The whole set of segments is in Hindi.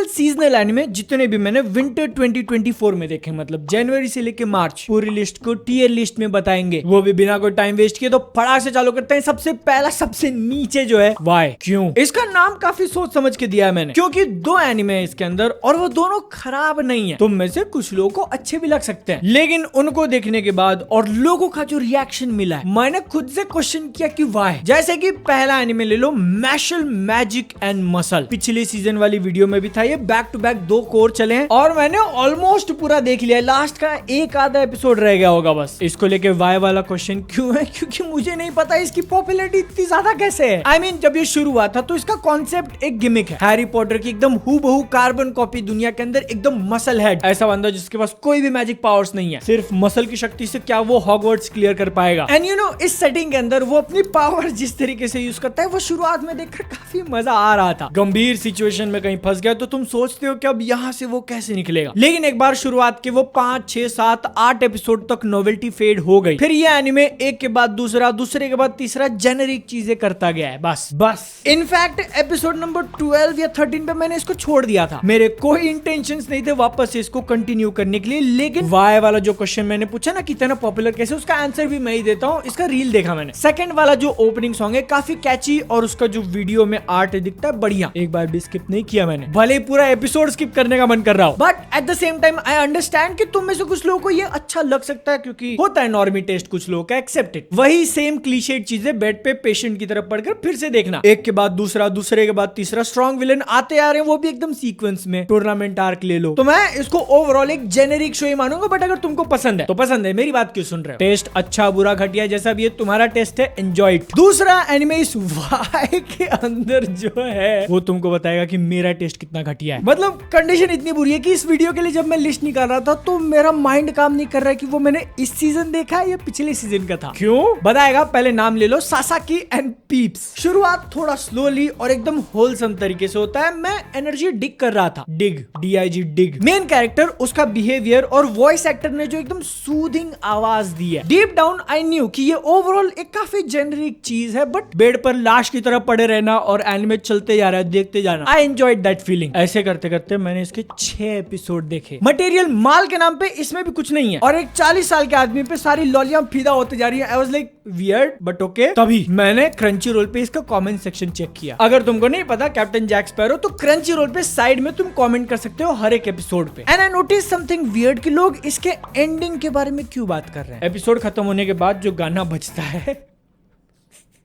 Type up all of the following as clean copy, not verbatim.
सीजनल एनिमे जितने भी मैंने विंटर 2024 में देखे, मतलब जनवरी से लेके मार्च, पूरी लिस्ट को टीयर लिस्ट में बताएंगे, वो भी बिना कोई टाइम वेस्ट किए। तो फटाक से चालू करते हैं। सबसे पहला सबसे नीचे जो है वाई, क्यों? इसका नाम काफी सोच समझ के दिया है मैंने, क्योंकि दो एनिमे है इसके अंदर और वो दोनों खराब नहीं है। तुम में से कुछ लोगों को अच्छे भी लग सकते हैं, लेकिन उनको देखने के बाद और लोगों का जो रिएक्शन मिला है, मैंने खुद से क्वेश्चन किया कि वाई। जैसे कि पहला एनिमे ले लो, मैशल मैजिक एंड मसल, पिछले सीजन वाली वीडियो में भी था, ये बैक टू बैक 2 कोर चले हैं और मैंने ऑलमोस्ट पूरा देख लिया। लास्ट का एक आधा एपिसोड रह गया होगा बस। इसको लेके वाई वाला क्वेश्चन क्यों है? क्योंकि मुझे नहीं पता इसकी पॉपुलैरिटी इतनी ज्यादा कैसे है। I mean, जब ये शुरू हुआ था तो इसका कॉन्सेप्ट एक गिमिक है, हैरी पॉटर की एकदम हूबहू कार्बन कॉपी, दुनिया के अंदर एकदम मसल हेड, ऐसा बंदा जिसके पास कोई भी मैजिक पावर्स नहीं है, सिर्फ मसल की शक्ति से क्या वो हॉगवर्ट्स क्लियर कर पाएगा। एंड यू नो, इस सेटिंग के अंदर वो अपनी पावर जिस तरीके से यूज करता है, वो शुरुआत में देखकर काफी मजा आ रहा था। गंभीर सिचुएशन में कहीं फंस गया तो तुम सोचते हो कि अब यहाँ से वो कैसे निकलेगा, लेकिन एक बार शुरुआत के वो 5, 6, 7, 8 एपिसोड तक नोवेल्टी फेड हो गई। फिर ये एनिमे एक के बाद दूसरा, दूसरे के बाद तीसरा जेनेरिक चीजें करता गया है बस। इनफैक्ट एपिसोड नंबर 12 या 13 पे मैंने इसको छोड़ दिया था। मेरे कोई इंटेंशंस नहीं थे वापस से इसको कंटिन्यू करने के लिए, लेकिन वाई वाला जो क्वेश्चन मैंने पूछा ना, कितना पॉपुलर कैसे, उसका आंसर भी मैं ही देता हूँ। इसका रील देखा मैंने, सेकंड वाला जो ओपनिंग सॉन्ग है काफी कैची और उसका जो वीडियो में आर्ट दिखता है बढ़िया, एक बार भी स्किप नहीं किया मैंने, भले ही पूरा एपिसोड स्किप करने का मन कर रहा हो। But at the same time I understand कि तुम में से कुछ लोगों को ये अच्छा लग सकता है, क्योंकि होता है नॉर्मी टेस्ट कुछ लोगों का, एक्सेप्टेड। वही सेम क्लीशेड चीजें बेड पे पेशेंट की तरफ पढ़कर फिर से देखना, एक के बाद दूसरा, दूसरे के बाद तीसरा, स्ट्रॉन्ग विलेन आते आ रहे हैं, वो भी एकदम सीक्वेंस में, टूर्नामेंट आर्क ले लो। तो मैं इसको ओवरऑल एक जेनेरिक शो ही मानूंगा, बट अगर तुमको पसंद है तो पसंद है, मेरी बात क्यों सुन रहे हो? टेस्ट अच्छा बुरा घटिया जैसा भी है, तुम्हारा टेस्ट है, एंजॉय इट। दूसरा एनिमे इस वाई के अंदर जो है वो तुमको बताएगा कि मेरा टेस्ट कितना घटिया है। मतलब कंडीशन इतनी बुरी है कि इस वीडियो के लिए जब मैं लिस्ट निकाल रहा था तो मेरा माइंड काम नहीं कर रहा है कि वो मैंने इस सीजन देखा है या पिछले सीजन का था। क्यों बताएगा? पहले नाम ले लो, सासाकी एंड पीप्स। शुरुआत थोड़ा स्लोली और एकदम होलसम तरीके से होता है। मैं एनर्जी डिग कर रहा था, डिग DIG डिग। मेन कैरेक्टर, उसका बिहेवियर और वॉइस एक्टर ने जो एकदम सूदिंग आवाज दी है, डीप डाउन आई न्यू कि ये ओवरऑल एक काफी जेनरिक चीज है, बट बेड पर लाश की तरह पड़े रहना और एनिमे चलते जा रहा है, देखते जाना, आई एंजॉयड दैट फीलिंग। ऐसे करते करते मैंने इसके 6 एपिसोड देखे। मटेरियल माल के नाम पे इसमें भी कुछ नहीं है और एक 40 साल के आदमी पे सारी लॉलियां फीदा होते जा रही है। I was like weird but okay. तभी मैंने क्रंची रोल पे इसका कमेंट सेक्शन चेक किया। अगर तुमको नहीं पता कैप्टन जैक स्पैरो, तो क्रंची रोल पे साइड में तुम कमेंट कर सकते हो हर एक एपिसोड पे। And I notice something weird कि लोग इसके एंडिंग के बारे में क्यों बात कर रहे हैं। एपिसोड खत्म होने के बाद जो गाना बजता है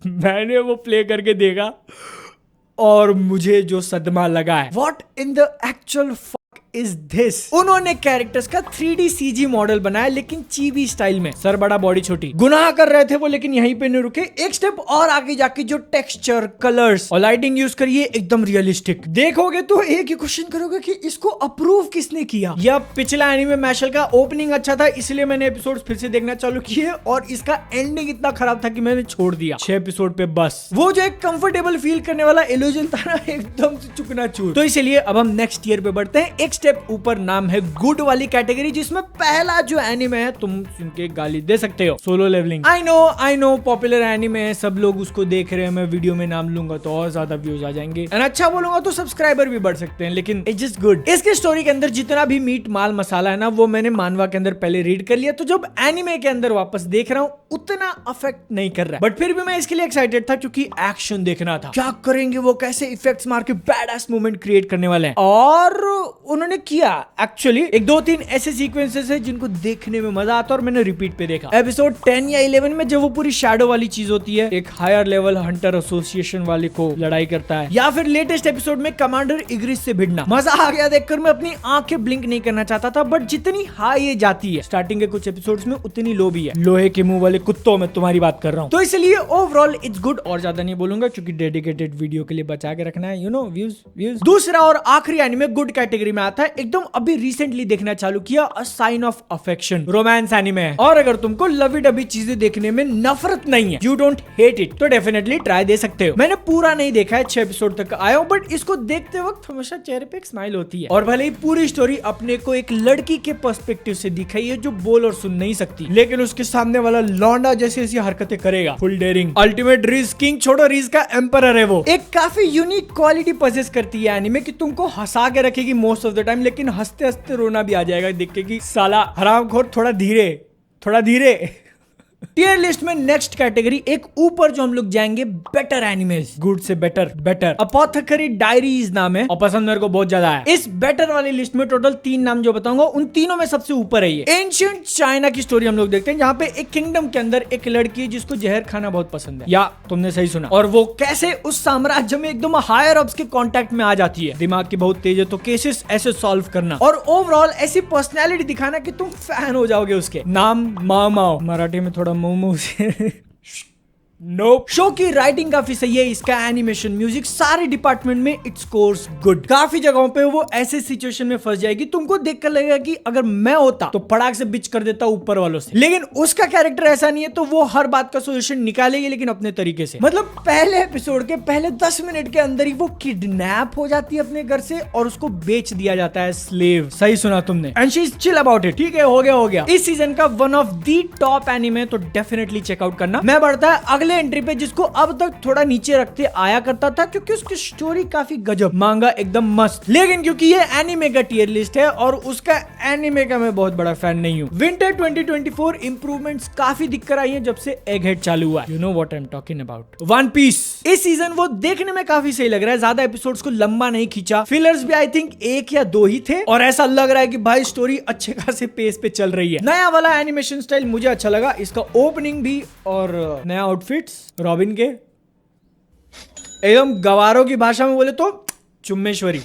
मैंने वो प्ले करके देखा और मुझे जो सदमा लगा है, what in the actual is this. उन्होंने कैरेक्टर्स का 3D CG मॉडल बनाया, लेकिन चीबी स्टाइल में, सर बड़ा बॉडी छोटी। गुनाह कर रहे थे वो, लेकिन यहीं पे नहीं रुके, एक स्टेप और आगे जाके जो टेक्सचर, कलर्स और लाइटिंग यूज करिए एकदम रियलिस्टिक। देखोगे तो एक ही क्वेश्चन करोगे कि इसको अप्रूव किसने किया। या पिछला एनीमे मैशल का ओपनिंग अच्छा था, इसलिए मैंने एपिसोड फिर से देखना चालू किए और इसका एंडिंग इतना खराब था कि मैंने छोड़ दिया 6 एपिसोड पे बस। वो जो एक कंफर्टेबल फील करने वाला इल्यूजन था ना, एकदम से चुकनाचूर। तो इसलिए अब हम नेक्स्ट ईयर पे बढ़ते हैं। एक स्टेप ऊपर, नाम है गुड वाली कैटेगरी, जिसमें पहला जो एनिमे है, तुम सुन के गाली दे सकते हो, solo leveling. I know popular anime है, सब लोग उसको देख रहे हैं। मैं वीडियो में नाम लूंगा तो और ज्यादा व्यूज आ जाएंगे, और अच्छा बोलूंगा तो सब्सक्राइबर भी बढ़ सकते हैं, लेकिन इट्स जस्ट गुड। इसके स्टोरी के अंदर जितना भी मीट माल मसाला है ना, वो मैंने मानवा के अंदर पहले रीड कर लिया, तो जब एनिमे के अंदर वापस देख रहा हूँ उतना अफेक्ट नहीं कर रहा है। बट फिर भी मैं इसके लिए एक्साइटेड था, क्योंकि एक्शन देखना था। क्या करेंगे वो, कैसे इफेक्ट्स मार के बैडएस मोमेंट क्रिएट करने वाले हैं, और उन्होंने किया। एक्चुअली एक 2-3 ऐसे सीक्वेंसेस है जिनको देखने में मजा आता है, और मैंने रिपीट पे देखा। एपिसोड 10 या 11 में जब वो पूरी शैडो वाली चीज होती है, एक हायर लेवल हंटर एसोसिएशन वाले को लड़ाई करता है, या फिर लेटेस्ट एपिसोड में कमांडर इग्रिस से भिड़ना, मजा आ गया देखकर। मैं अपनी आंखें ब्लिंक नहीं करना चाहता था, बट जितनी हाई ये जाती है स्टार्टिंग के कुछ एपिसोड्स में, उतनी लो भी है। लोहे के मुंह वाले कुत्तों में तुम्हारी बात कर रहा हूँ। तो इसलिए ओवरऑल इट्स गुड, और ज्यादा नहीं बोलूंगा क्योंकि डेडिकेटेड वीडियो के लिए बचा के रखना है, यू नो, व्यूज। दूसरा और आखिरी एनिमे गुड कैटेगरी में आता है, था, एकदम अभी रिसेंटली देखना चालू किया, a sign of affection, romance anime है। और अगर तुमको लवी डबी चीजें देखने में नफरत नहीं है, यू डोंट हेट इट, तो डेफिनेटली ट्राई दे सकते हो। मैंने पूरा नहीं देखा है, 6 एपिसोड तक आया हूं, बट इसको देखते वक्त हमेशा चेहरे पे एक स्माइल होती है। और भले ही पूरी स्टोरी अपने को एक लड़की के पर्सपेक्टिव से दिखाई है जो बोल और सुन नहीं सकती, लेकिन उसके सामने वाला लौंडा जैसी ऐसी हरकतें करेगा, full daring, ultimate rizz king, छोड़ो रिज का एम्परर है वो। एक काफी यूनिक क्वालिटी पजेस करती है एनीमे कि तुमको हंसा के रखेगी मोस्ट ऑफ द टाइम, लेकिन हंसते हंसते रोना भी आ जाएगा देख के कि साला हरामखोर, थोड़ा धीरे। टियर लिस्ट में नेक्स्ट कैटेगरी एक ऊपर जो हम लोग जाएंगे, बेटर एनिमेज, गुड से बेटर। अपोथेकरी डायरीज नाम है और पसंद मेरे को बहुत ज्यादा है। इस बेटर वाली लिस्ट में टोटल 3 नाम जो बताऊंगा, उन तीनों में सबसे ऊपर है ये। एंशिएंट चाइना की स्टोरी हम लोग देखते हैं, जहाँ पे एक किंगडम के अंदर एक लड़की है जिसको जहर खाना बहुत पसंद है, या तुमने सही सुना, और वो कैसे उस साम्राज्य में एकदम हायर अप्स के कांटेक्ट में आ जाती है। दिमाग की बहुत तेज है, तो केसेस ऐसे सॉल्व करना और ओवरऑल ऐसी पर्सनैलिटी दिखाना कि तुम फैन हो जाओगे उसके। नाम माओ, मराठी में थोड़ा मोमो से नोप। शो की राइटिंग काफी सही है, इसका एनिमेशन, म्यूजिक, सारे डिपार्टमेंट में इट स्कोर्स गुड। काफी जगहों पे वो ऐसे सिचुएशन में फंस जाएगी, तुमको देखकर लगेगा कि अगर मैं होता तो फटाक से बिच कर देता ऊपर वालों से, लेकिन उसका कैरेक्टर ऐसा नहीं है, तो वो हर बात का सोल्यूशन निकालेगी, लेकिन अपने तरीके से। मतलब पहले एपिसोड के पहले 10 मिनट के अंदर ही वो किडनैप हो जाती है अपने घर से और उसको बेच दिया जाता है, स्लेव। सही सुना तुमने, and she is chill about it. ठीक है, हो गया। इस सीजन का one of the top anime, तो डेफिनेटली चेकआउट करना। मैं बढ़ता है अगले एंट्री पे, जिसको अब तक थोड़ा नीचे रखते आया करता था क्योंकि उसकी स्टोरी काफी गजब, मांगा एकदम मस्त, लेकिन क्योंकि ये एनीमे का टियर लिस्ट है और उसका एनीमे का मैं बहुत बड़ा फैन नहीं हूँ। विंटर 2024 इंप्रूवमेंट्स काफी दिक्कत आई है जब से एगहेड चालू हुआ। You know what I am talking about, one piece. इस सीजन वो देखने में काफी सही लग रहा है, ज्यादा एपिसोड्स को लंबा नहीं खींचा, फिलर्स भी आई थिंक 1 या 2 ही थे, और ऐसा लग रहा है कि भाई स्टोरी अच्छे खासे पेस पे चल रही है। नया वाला एनिमेशन स्टाइल मुझे अच्छा लगा, इसका ओपनिंग भी और नया आउटफिट्स रॉबिन के, एकदम गवारों की भाषा में बोले तो चुम्मेश्वरी।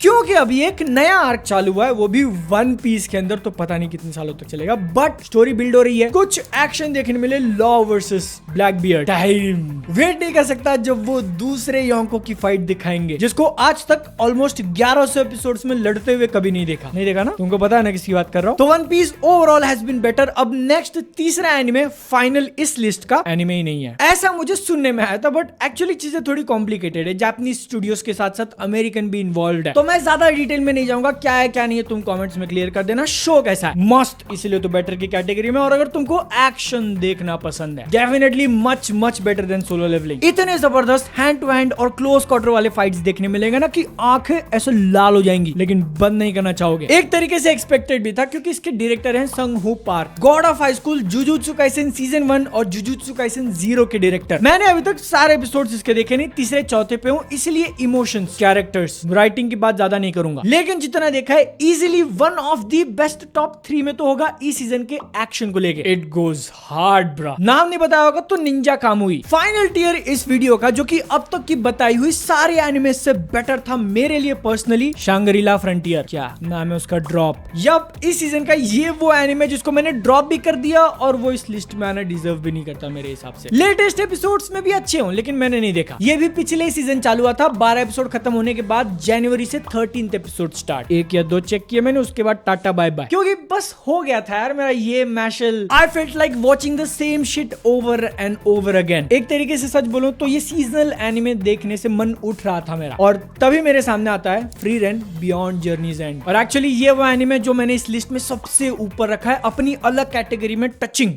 क्योंकि अभी एक नया आर्क चालू हुआ है, वो भी वन पीस के अंदर, तो पता नहीं कितने सालों तक चलेगा, बट स्टोरी बिल्ड हो रही है, कुछ एक्शन देखने मिले, law versus Blackbeard. Time wait नहीं कर सकता जब वो दूसरे योंको की फाइट दिखाएंगे, जिसको आज तक ऑलमोस्ट 1100 एपिसोड्स में लड़ते हुए कभी नहीं देखा ना, तुमको पता है ना किसकी बात कर रहा हूँ। तो one piece overall has been better. अब नेक्स्ट तीसरा एनिमे, फाइनल इस लिस्ट का एनिमे ही नहीं है, ऐसा मुझे सुनने में आया था, बट एक्चुअली चीजें थोड़ी कॉम्प्लिकेटेड है, जापानीज स्टूडियोज के साथ साथ अमेरिकन भी इन्वॉल्व है, तो मैं ज्यादा डिटेल में नहीं जाऊंगा, क्या है क्या नहीं है तुम कमेंट्स में क्लियर कर देना। शो कैसा है, मस्त, इसलिए तो बेटर की कैटेगरी में। और अगर तुमको एक्शन देखना पसंद है, definitely much better than solo leveling. इतने जबरदस्त हैंड टू हैंड और क्लोज क्वार्टर वाले फाइट्स देखने मिलेंगे ना कि आंखें ऐसे लाल हो जाएंगी, लेकिन बंद नहीं करना चाहोगे। एक तरीके से एक्सपेक्टेड भी था, क्योंकि इसके डायरेक्टर हैं Sung Hoo Park, God of High School, Jujutsu Kaisen season 1 और जुजुत्सु काइसेन 0 के डायरेक्टर। मैंने अभी तक सारे एपिसोड्स इसके देखे नहीं, तीसरे चौथे पे हूँ, इसलिए इमोशंस, कैरेक्टर्स, राइटिंग की बात ज्यादा नहीं करूंगा, लेकिन जितना देखा है easily one of the best top 3 में तो होगा इस सीजन के एक्शन को लेके। इट गोज हार्ड ब्रा। नाम नहीं बताया होगा तो निंजा कामुई। फाइनल टियर इस वीडियो का, जो कि अब तक की बताई हुई सारे एनिमे से बेटर था मेरे लिए पर्सनली, शांग्रीला फ्रंटियर, क्या नाम है उसका, ड्रॉप। यप, इस सीजन का ये वो एनिमे जिसको मैंने ड्रॉप भी कर दिया और वो इस लिस्ट में आना डिजर्व भी नहीं करता मेरे हिसाब से। लेटेस्ट एपिसोड्स में भी अच्छे हों, लेकिन मैंने नहीं देखा। ये भी पिछले सीजन चालू हुआ था, 12 एपिसोड खत्म होने के बाद जनवरी से 13th एपिसोड स्टार्ट। 1 या 2 चेक किए मैंने, उसके बाद टाटा बाय बाय, क्योंकि बस हो गया था यार मेरा ये Mashle. I felt like watching the same shit over and over again. एक तरीके से सच बोलूं तो ये सीजनल एनिमे देखने से मन उठ रहा था मेरा, और तभी मेरे सामने आता है free rein beyond journeys and. और एक्चुअली ये वो एनिमे जो मैंने इस लिस्ट में सबसे ऊपर रखा है, अपनी अलग कैटेगरी में, टचिंग,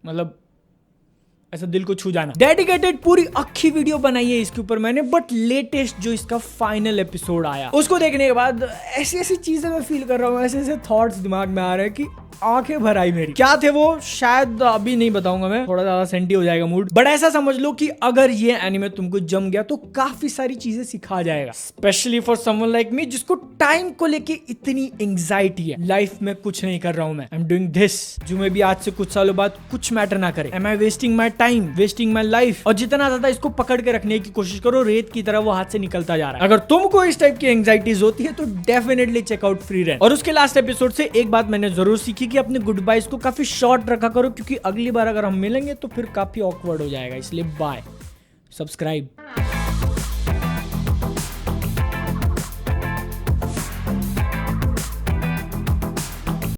मतलब ऐसा दिल को छू जाना। डेडिकेटेड पूरी अच्छी वीडियो बनाई है इसके ऊपर मैंने, बट लेटेस्ट जो इसका फाइनल एपिसोड आया, उसको देखने के बाद ऐसी ऐसी चीजें मैं फील कर रहा हूँ, ऐसे ऐसे थॉट्स दिमाग में आ रहे हैं कि आंखें भर आई मेरी। क्या थे वो, शायद अभी नहीं बताऊंगा मैं, थोड़ा ज्यादा सेंटी हो जाएगा मूड, बट ऐसा समझ लो कि अगर ये एनिमे तुमको जम गया तो काफी सारी चीजें सिखा जाएगा, specially for someone like me जिसको टाइम को लेके इतनी एंग्जाइटी है। लाइफ में कुछ नहीं कर रहा हूं मैं, आई एम डूइंग दिस, जो मैं भी आज से कुछ सालों बाद कुछ मैटर ना करे। Am I wasting my time, wasting my life? और जितना ज्यादा इसको पकड़ के रखने की कोशिश करो, रेत की तरह वो हाथ से निकलता जा रहा है। अगर तुमको इस टाइप की एंग्जाइटीज होती है तो डेफिनेटली चेकआउट फ्री रेन। और उसके लास्ट एपिसोड से एक बात मैंने जरूर सीखी कि अपने गुड बाय को काफी शॉर्ट रखा करो, क्योंकि अगली बार अगर हम मिलेंगे तो फिर काफी ऑकवर्ड हो जाएगा। इसलिए बाय, सब्सक्राइब।